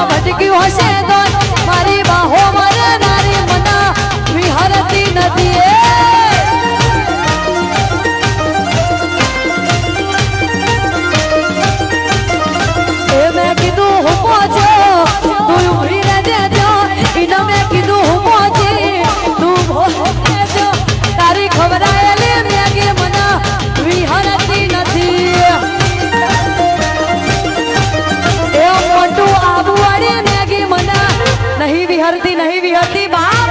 ભટક્યું હશે તો મારી બાહો મરનારી મના વિહરતી નથી એ મેં કીધું હું પહોંચો તું ઉભી રહેજે જો એને મેં કીધું હું પહોંચી તું રહેજો તારી ખબરાયેલી મેગી મના વિહરતી નથી એ મોટું આબુવાળી મેગી મના નહીં વિહરતી બાપ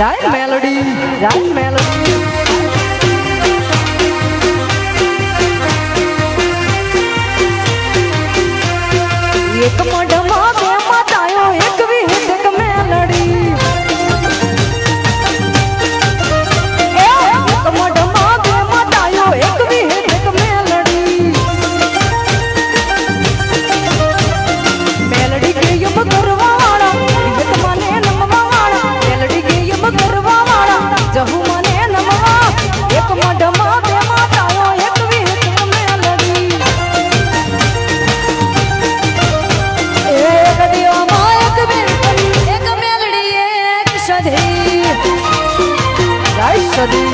જાય મેલોડી એક મોઢમાં બે માતાયો એક વિહિત એક મેલડી એક મોઢમાં બે માતાયો એક વિહિત એક મેલડી મેલડી કે યુમ કરવા વાળા વિહિત મને નમવા વાળા મેલડી કે યુમ કરવા વાળા જહુ મને નમવા એક મોઢમાં બે માતાયો એક વિહિત એક મેલડી એક દીવામાં એક મેલડી એક મેલડી એક સધી જય સધી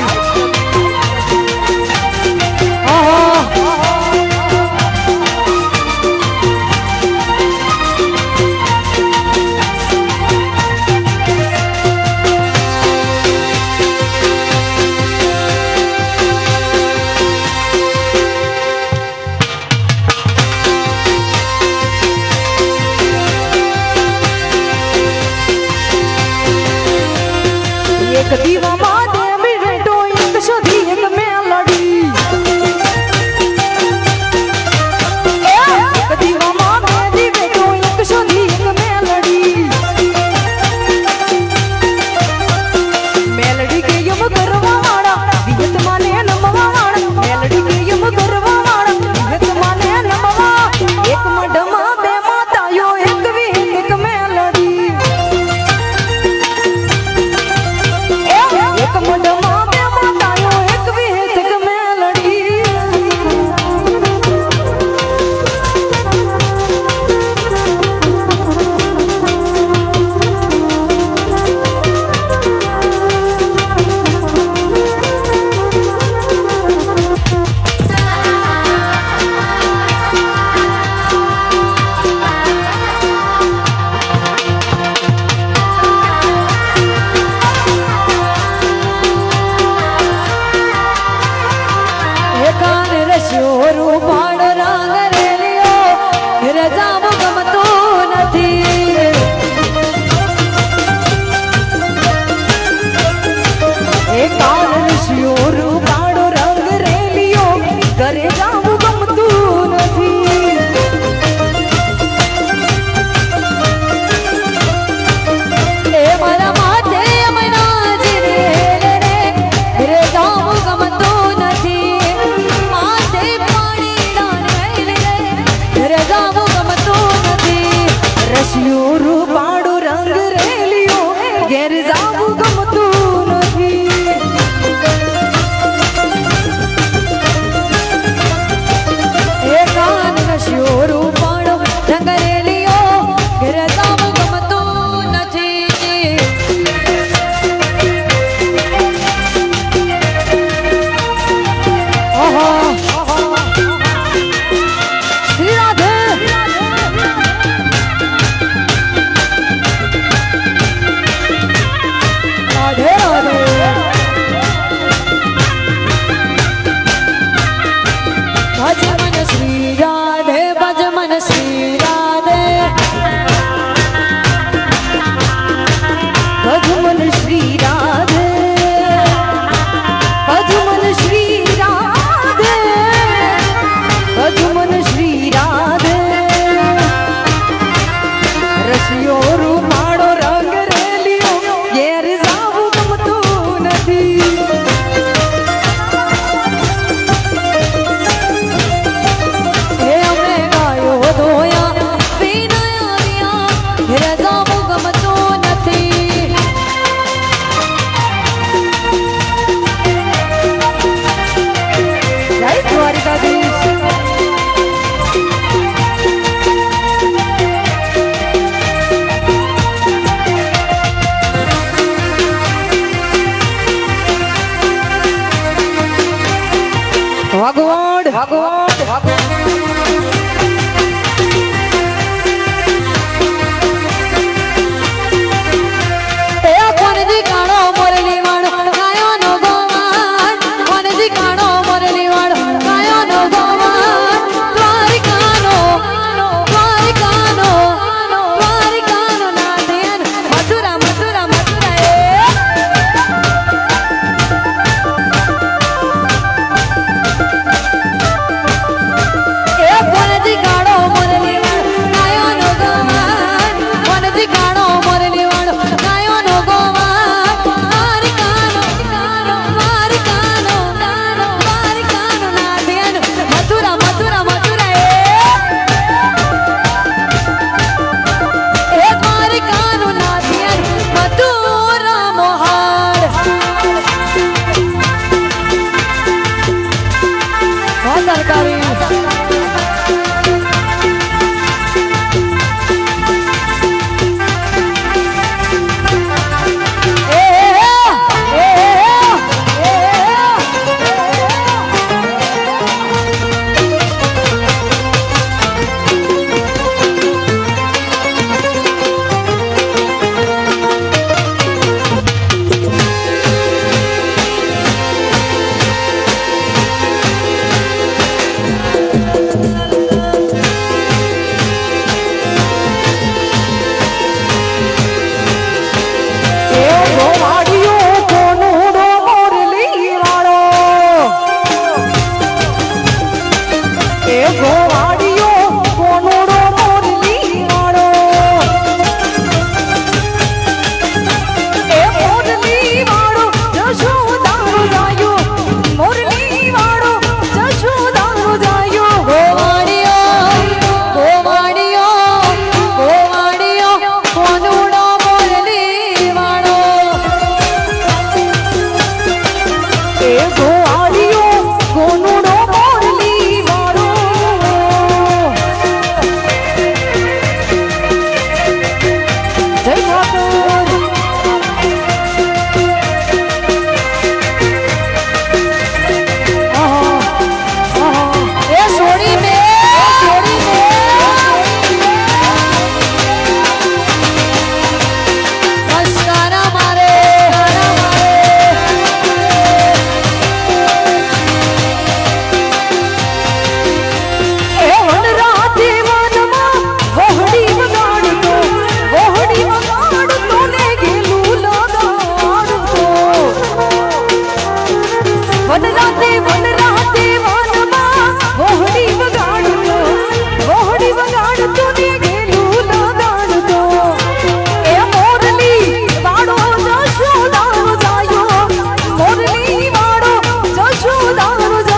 એક દીવામાં દેવી રેટો એક સધી એક મેલડી એક દીવામાં દેવી રેટો એક સધી એક મેલડી મેલડી કે યુમ કરવા વાળા વિહત માને નમવા વાળા મેલડી કે યુમ કરવા વાળા વિહત માને નમવા એક મઢમાં બે માતાયો એક વિહિત એક મેલડી ભગવાન